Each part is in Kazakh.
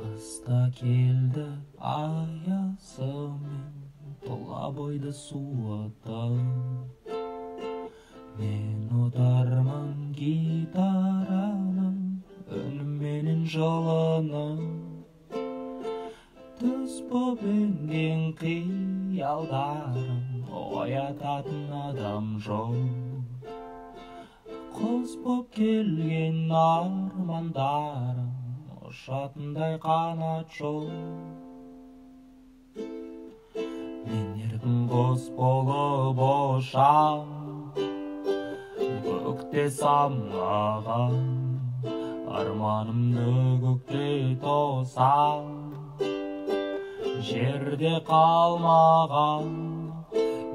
Қыста келді аясымен, тұла бойды суытып. Мен отармын гитараның үніменен жылынып. Түс боп енген қиялдарым, оятатын адам жоқ. Құс боп келген армандарым, ұшатындай қанат жоқ. Мен еркін құс болып ұшам, көкте самғаған, арманымды көкте тосам. Жерде қалмаған,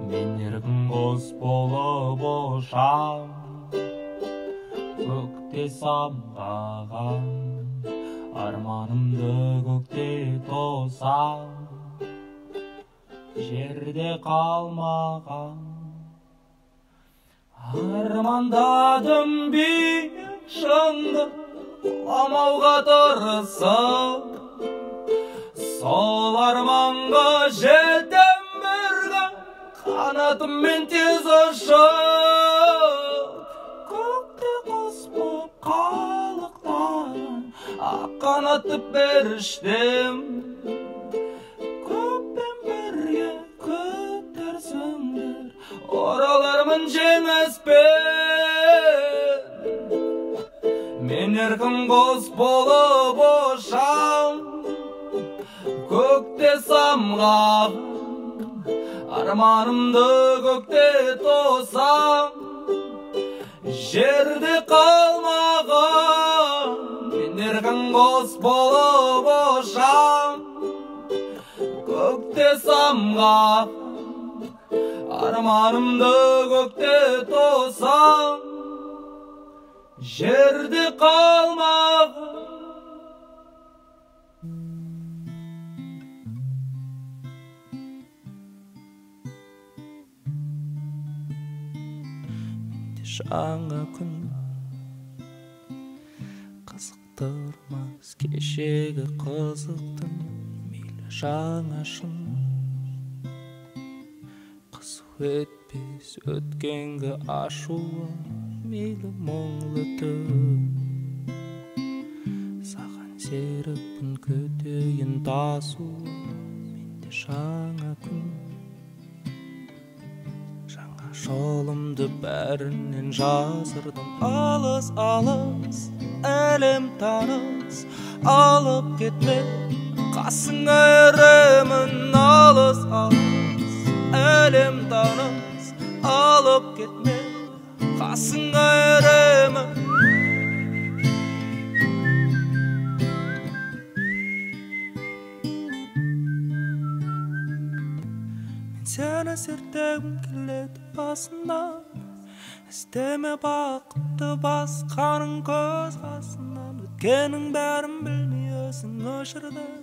мен еркін құс болып ұшам, көкте самғаған, арманымды көкте тосам. Жерде қалмаған. Армандадым биік шыңды, құламауға тырысып. Сол арманға жетем бірге, қанатыммен тез ұшып. Көкте құс боп қалықтаймын, ақ қанатты періштем. Көкпен бірге көтерсіңдер, оралармын жеңіспен. Мен еркін құс болып ұшам, көкте самғаған, арманымды көкте тосам. Жерде қалмаған, мен еркін құс болып ұшам, көкте самғаған, арманымды көкте тосам. Жерде қалмаған. Жаңа күн қызықтырмас, кешегі қызықтың мейлі жаңа шын. Қызу етпес өткенгі ашуы, мейлі мұңлы түн. Саған серікпін көтейін тасуы, менде жаңа күн. Жолымды бәрінен жазырдым, алыс, алыс, әлем таныс. Алып кетме, қасыңа еремін, алыс, алыс, әлем таныс. Алып кетме, қасыңа еремін. Мен сені зерттегім келеді басынан, іздеме бақытты басқаның көз қасынан. Өткенің бәрін білмей өзің өшірдің.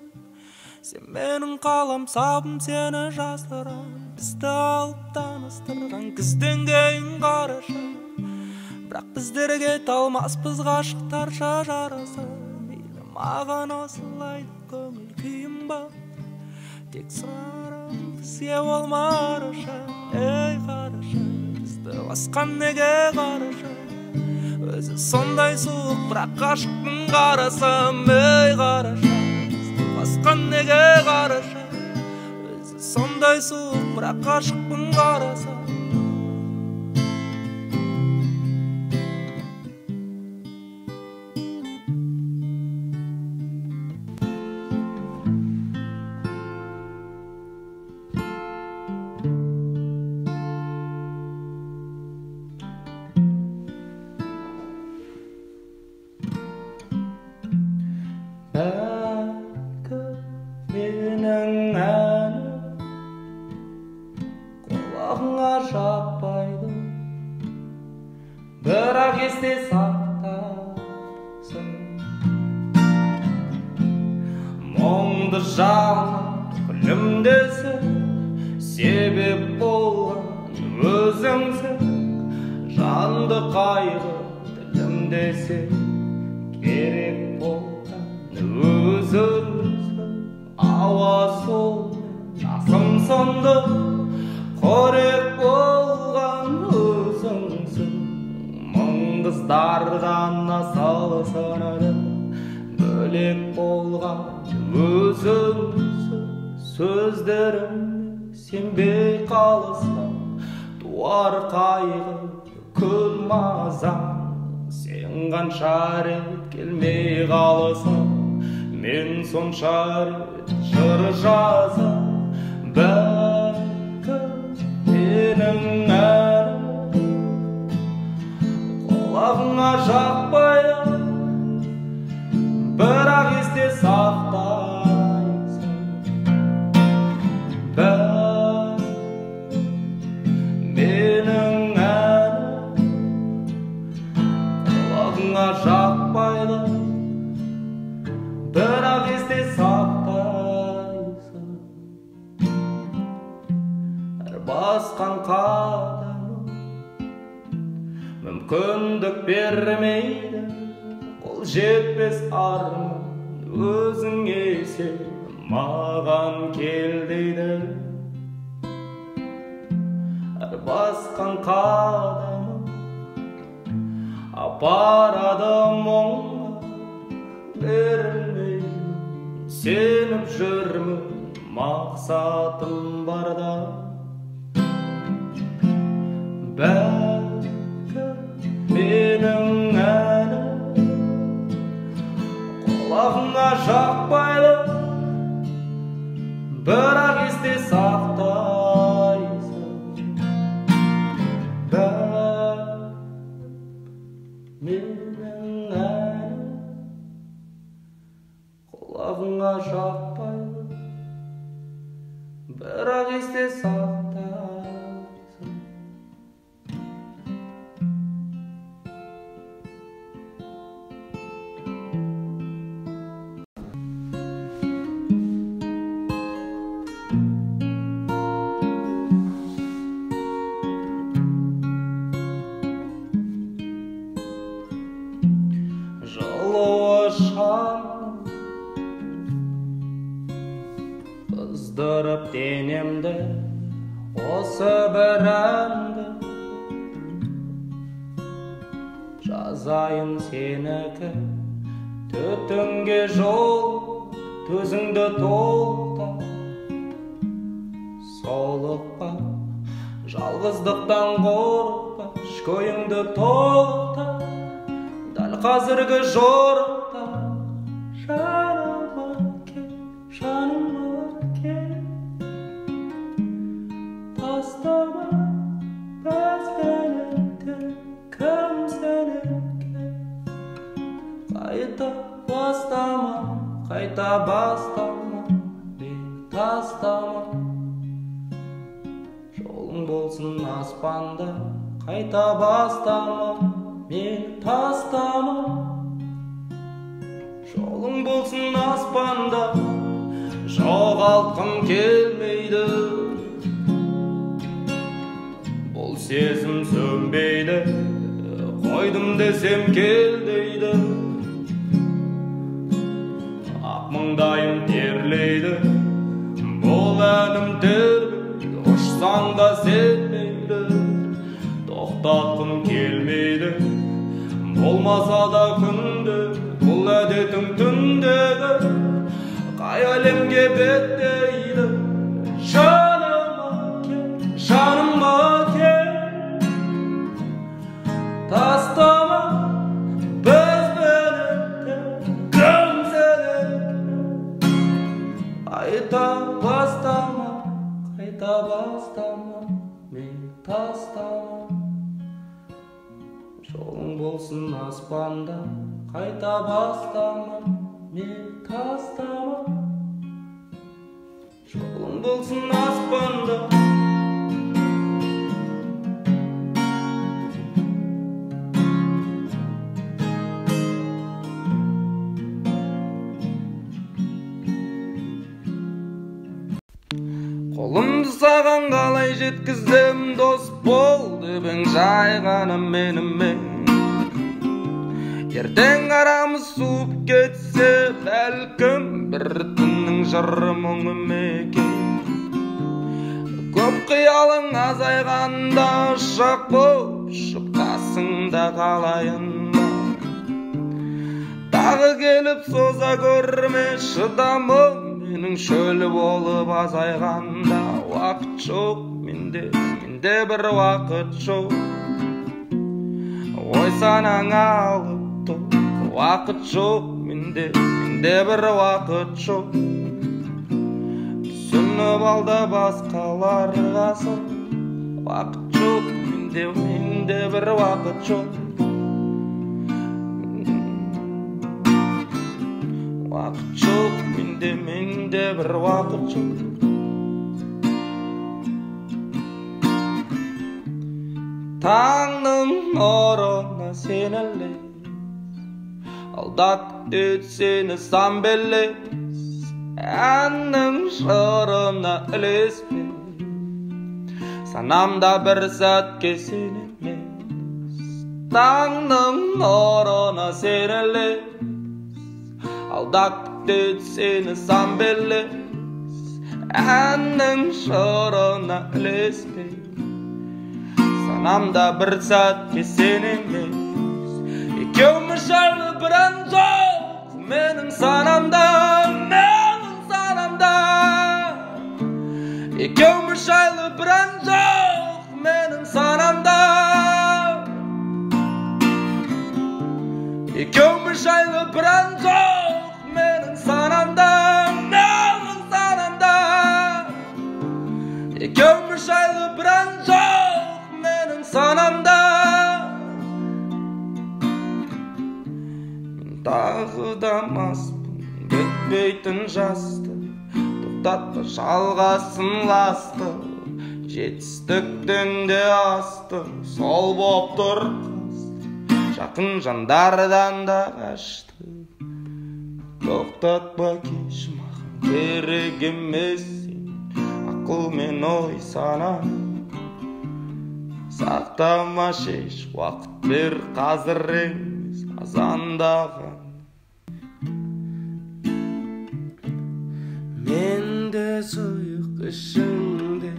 Сен менің қаламсабым, сені жасырам. Бізді алып таныстырған күзден кейін қараша. Бірақ біздер кете алмаспыз, ғашықтарша жараса. Мейлі маған осылай көңіл күйім бар, тек сұрарым бізге болмараша. Ей қараша, бізді басқан неге қараша. Өзі сондай суық, бірақ ғашықпын қарасам. Ей қараша, бізді басқан неге қараша. Өзі сондай суық, бірақ ғашықпын қарасам. Менің әнім құлағыңа жақпайды, бірақ есте сақтарсың. Мұңды жаным күлімдесің, себеп болған өзіңсің. Жанды қайғы тілімдесің, керек болған өзің ауа сол асым сонды қорек болған өзіңсің мың қыздардан асау санады бөлек болған өзіңсің сөздерім сенбей қалсам туар қайғы күн мазам сен қанша рет келмей қалсам мен сонша рет жыр жазам бәлкім менің әнім құлағыңа жақпайды бірақ есте сақтайсың менің әнім құлағыңа жақпайды бірақ есте сақтайсың әр басқан қадамым мүмкіндік бермейді қол жетпес арман өзіңе сен маған кел дейді әр басқан қадамым апарады мұңға берілмеймін сеніп жүрмін мақсатым барда бәлкім менің әнім құлағыңа жақпайды бірақ есте сақтайсың менің әнім құлағыңа жақпайды бірақ есте сақтайсың қыздырып денемді осы бір әнді жазайын сенікі түтінге жол төзіңді толықта солықпа жалғыздықтан қорықпа ішкөйіңді толықта дәл қазіргі жорықта жаныма кел жаныма кел тастама бізді кім сенікі қайта бастама мені тастама жолың болсын аспанда қайта бастама мені тастама жолың болсын аспанда жоғалтқым келмейді бұл сезім сөнбейді қойдым десем кел дейді ақ маңдайым терлейді бұл әнім тербейді ұшсаң да сенбейді тоқтатқым келмейді болмаса да күнде бұл әдетің түндегі қай әлемге беттейді жаныма кел тастама бізді кім сенікі қайта бастама мені тастама жолың болсын аспанда қайта бастама мені тастама жолың болсын аспанда қолымды саған қалай жеткіздім дос бол деп ең жай ғана менімен ертең арамыз суып кетсе бәлкім бір түннің жыры мұңы мекен. Көп қиялың азайғанда ұшақ боп ұшып қасыңда қалайын ба. Тағы келіп соза көрме шыдамым менің шөлі болып азайғанда. Уақыт жоқ менде бір уақыт жоқ. Ой санаң алып тоқ. Уақыт жоқ менде бір уақыт жоқ. Түсініп алда басқаларға соқ. Уақыт жоқ менде бір уақыт жоқ. Уақыт жоқ менде бір уақыт жоқ. Таңның нұрына сен ілес, алдап күтеді сені сан белес. Әннің жырына ілеспе, санамда бір сәтке сен емес. Таңның нұрына сен ілес, алдап күтеді сені сан белес. Әннің жырына ілеспе, санамда бір сәтке сен емес. Екеуміз жайлы бір ән жоқ менің санамда. Екеуміз жайлы бір ән жоқ менің санамда. Екеуміз жайлы бір ән жоқ менің санамда. Екеуміз жайлы бір ән жоқ менің санамда. Мен тағы да маспын, бітпейтін жасты, тоқтатпа жалғасын ласты. Жетістіктен де асты, сол боп тұр қасты. Жақын жандардан да қашты. Тоқтатпа кеш маған керек емес сен, ақыл мен ой сана. Сақтама шеш, уақыт бер қазір емес азандаған. Менде сұйық ішінде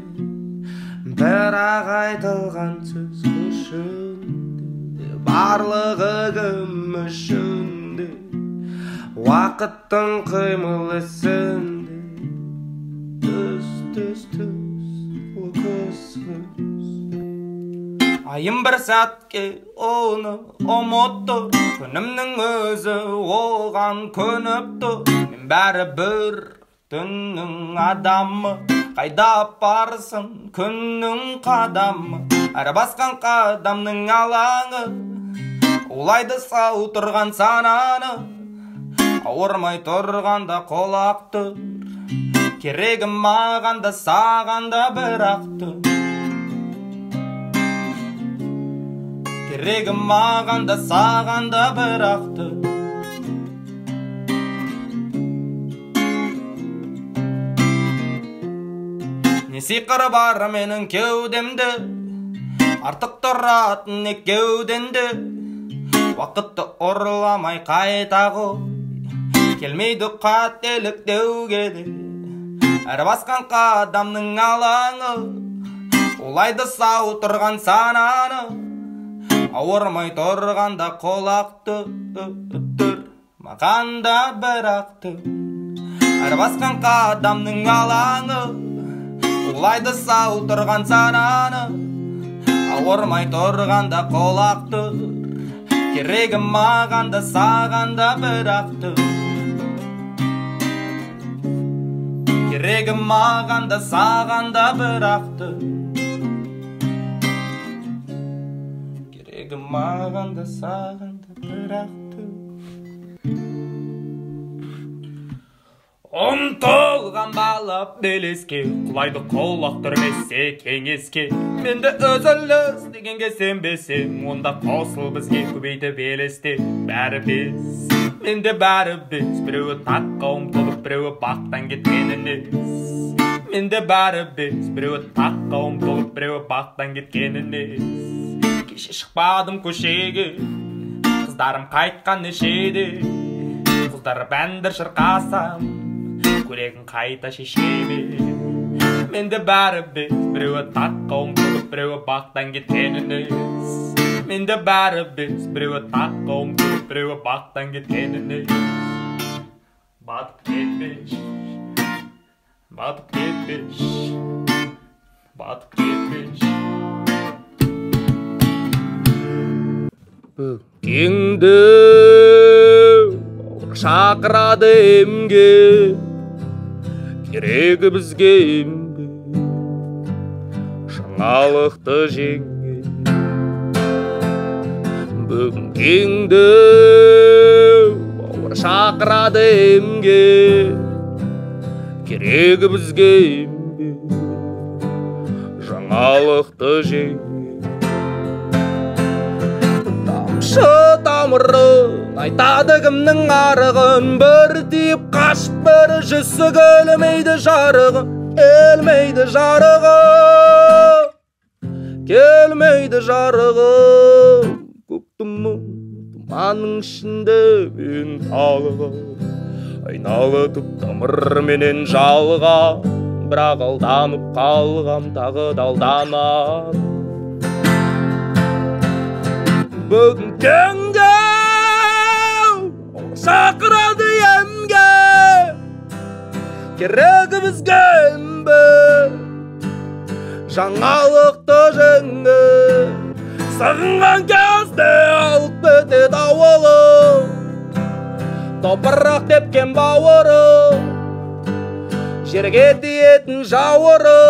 бірақ айтылған сөз күшінде. Барлығы кім үшінде, уақыттың қимыл ісінде. Түс, көз. Айым бір сәтке оны ұмытты, күнімнің өзі оған көніп тұр. Мен бәрі бір түннің адамы, қайда апарсын күннің қадамы. Әрі басқан қадамның алаңы, улайды сау тұрған сананы. Ауырмай тұрғанда қолақ тұр, керегім мағанда сағанда бірақ тұр. Керегім мағанда сағанда бірақ тұр. Не сиқыры бар менің кеудемде, артық тұратын не кеуденде. Уақытты ұрламай қайта қой, келмейді қателік деуге де. Әр басқан қадамның алаңы, улайды сау тұрған сананы. Ауырмай тұрғанда қолақ тұр, мағанда бірақ тұр. Әр басқан қадамның алаңы, улайды сау тұрған сананы. Ауырмай тұрғанда қолақ тұр, керегім мағанда сағанда бірақ тұр. Керегім мағанда сағанда бірақ тұр. Керегім мағанда сағанда бірақ тұр. Ұмтылған балап белеске, құлайды қолақ түрмесе кеңеске. Менде өзіліс дегенге сенбесем, онда қосыл бізге көбейді белесте. Бәрі біз, менде бәрі біз, біреуі таққа ұмтылып, біреуі бақтан кеткен емес. Менде бәрі біз, біреуі таққа ұмтылып, біреуі бақтан кеткен емес. Кеше шықпадым көшеге, қыздарым қайтқан нешеде, құздар бәндір шырқасам, көрегін қайта шешеме. Менде бәрі біз, біреуі таққа ұмтылып, біреуі бақтан кеткенініз. Менде бәрі біз, біреуі таққа ұмтылып, біреуі бақтан кеткенініз. Батып кетпеш, батып кетпеш, батып кетпеш. Кеңді шақырады емге, керегі бізге емге, жаңалықты жеңге. Бүгін кеңді шақырады емге, керегі бізге емге, жаңалықты жеңге. Тамырын айтады кімнің арығын, бір тиіп қашып бірі жүсі келмейді жарығы, келмейді жарығы, келмейді жарығы. Көк тұманның ішінде мен талығы, айналытып тамырменен жалға, бірақ алданып қалғам тағы далданам. Бүгін кеңде шақырады емге, керегі бізге ембе, жаңалықты жеңге. Сағынған кезде алып кетеді ауылы, топырақ тепкен бауыры, жерге тиетін жауыры.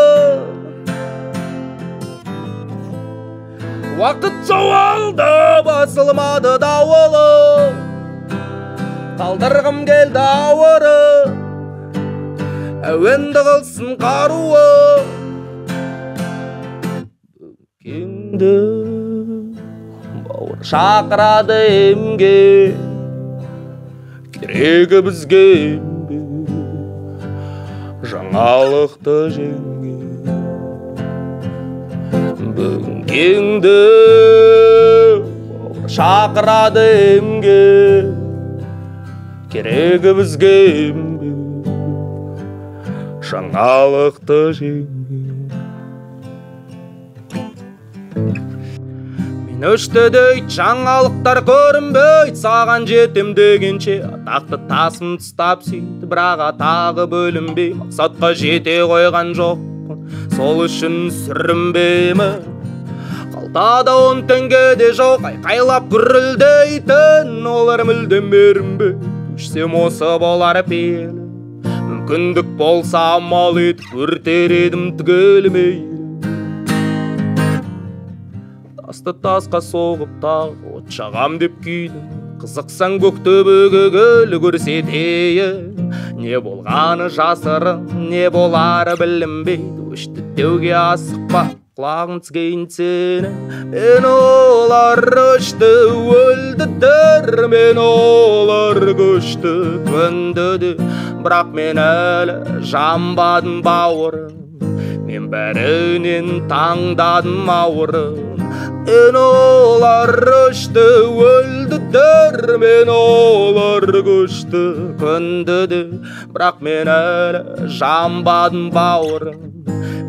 Уақыт жоғалды, басылмады дауылы, қалдырғым келді ауыры, әуенді қылсын қаруы. Кеңді бауыр шақырады емге, керегі бізге емге, жаңалықты жеңге. Бүгін кеңді шақырады емге, керегі бізге емге, жаңалықты жеңге. Мен өшті дейт жаңалықтар көрінбейт, саған жетем дегенше атақты тасын ұстап сөйт, бірақ атағы бөлінбей мақсатқа жете қойған жоқ. Сол үшін сүрінбеймі, қалтада 10 теңге де жоқ, айқайлап гүрілдейтін олар мүлдем берінбей. Өшсем осы болар пейілі, мүмкіндік болса амал етіп өртер едім түгелмей. Тасты тасқа соғып тағы от жағам деп күйдім, қызықсаң көктөбеге кел көрсетейін. Не болғаны жасырын, не болары білінбейді, өшті деуге асықпа, құлағын тізгейін сені. Мен олар өшті өлдідір, мен олар көшті көндіді, бірақ мен әлі жамбадым бауырым, мен бәрінен таңдадым ауырым. Мен олар өшті өлдідір, мен олар көшті көндіді, бірақ мен әлі жамбадым бауырым,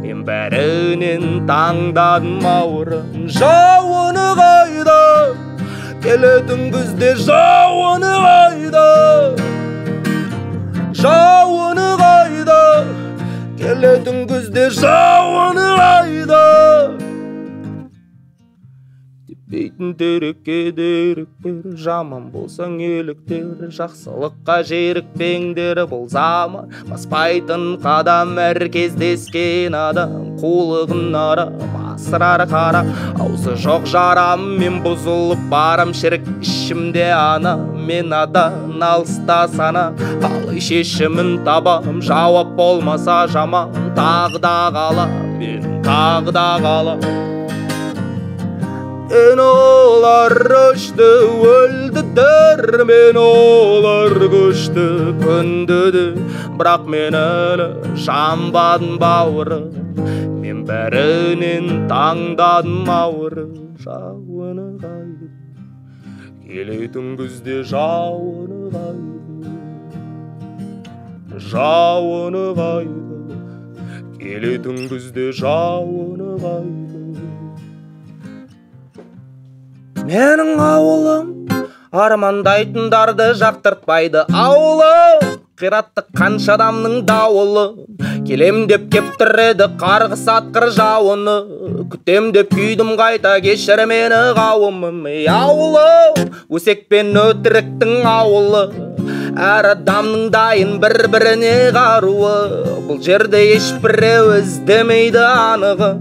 мен бәрінен таңдадым ауырым. Жауыны қайда, келетін күзде жауыны қайда, жауыны қайда, келетін күзде жауыны қайда. Дейтін терекке деректер, жаман болсаң еліктер, жақсылыққа жерікпеңдер, бұл заман баспайтын қадам, әр кездескен адам қулығын арам, асырар қара, аузы жоқ жарам. Мен бұзылып барам, шірік ішімде ана, мен адан алыста сана, қалай шешімін табам, жауап болмаса жаман, тағы да қалам, мен тағы да қалам. Мен олар өшті өлдідір, мен олар көшті көндіді, бірақ мен әлі жамбадым бауырым, мен бәрінен таңдадым ауырым. Жауыны қайда, Келетін күзде жауыны қайды, келетін күзде жауыны қайды. Менің ауылым армандайтындарды жақтыртпайды, ауылым қиратты қанша адамның дауылы. Келем деп кеп тұреді қарғыс атқыр жауыны, күтем деп күйдім қайта кешір мені қауымым. Ауылым өсек пен өтіріктің ауылы, әр адамның дайын бір-біріне қаруы. Бұл жерде ешбіреу іздемейді анығын,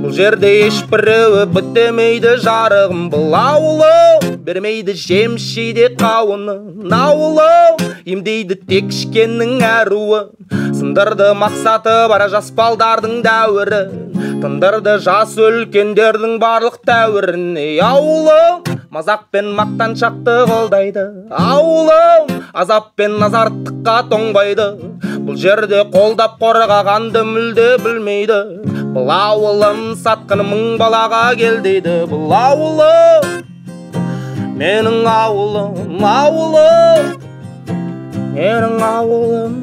бұл жерде ешбіреу бітемейді жарығым. Бұл ауылым бермейді жемшейде қауынын, ауылым емдейді тек ішкеннің әруі. Сындырды мақсаты бара жас балдардың дәуірі, тындырды жас үлкендердің барлық дәуірін. Ауылым мазақ пен мақтаншақты қолдайды, ауылым азап пен назарттыққа тоңбайды. Бұл жерде қолдап қорғағанды мүлде білмейді, бұл ауылым сатқын мың балаға кел дейді. Бұл ауылым менің ауылым, ауылым менің ауылым.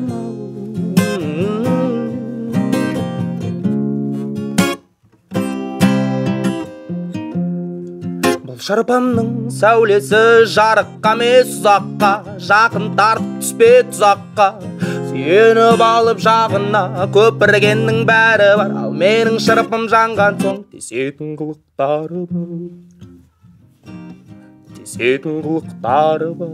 Бұл шарпамның сәулесі жарыққа емес ұзаққа, жақын тартып түспе тұзаққа. Сүйеніп алып жағына көпіргеннің бәрі бар, ал менің шарпам жанған соң тесетін қылықтары бар, тесетін қылықтары бар.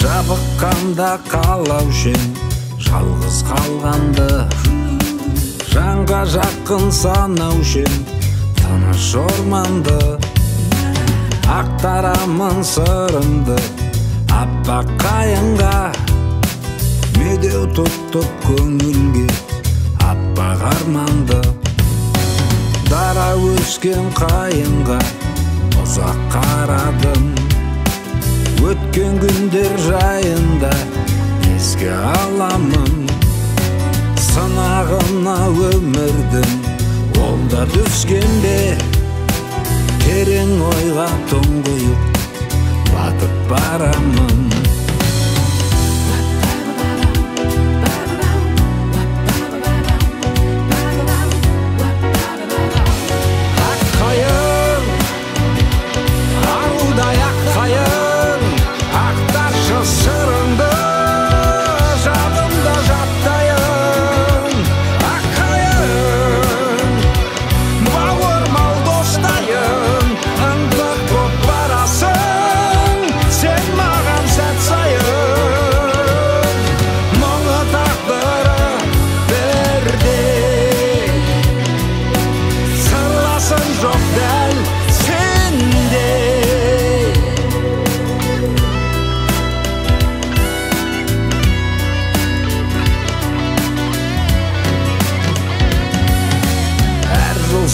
Жабыққанда қалаушен жалғыз қалғанды, жанға жақын санаушен тыныш орманды. Ақтарамын сырымды аппақ қайынға, медеу тұттып көңілге аппақ арманды. Дара өскен қайынға ұзақ қарадым, өткен күндер жайында еске аламын. Сынағына өмірдің ол да түскенде, терең ойға тұңғиып батып барамын.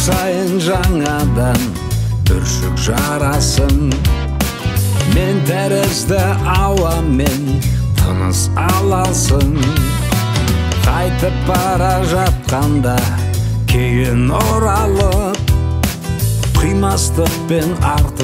Сайын жаңадан бүршік жарасын, мен тәрізді ауамен тыныс аласың. Қайтып бара жатқанда кейін оралып, қимастықпен артып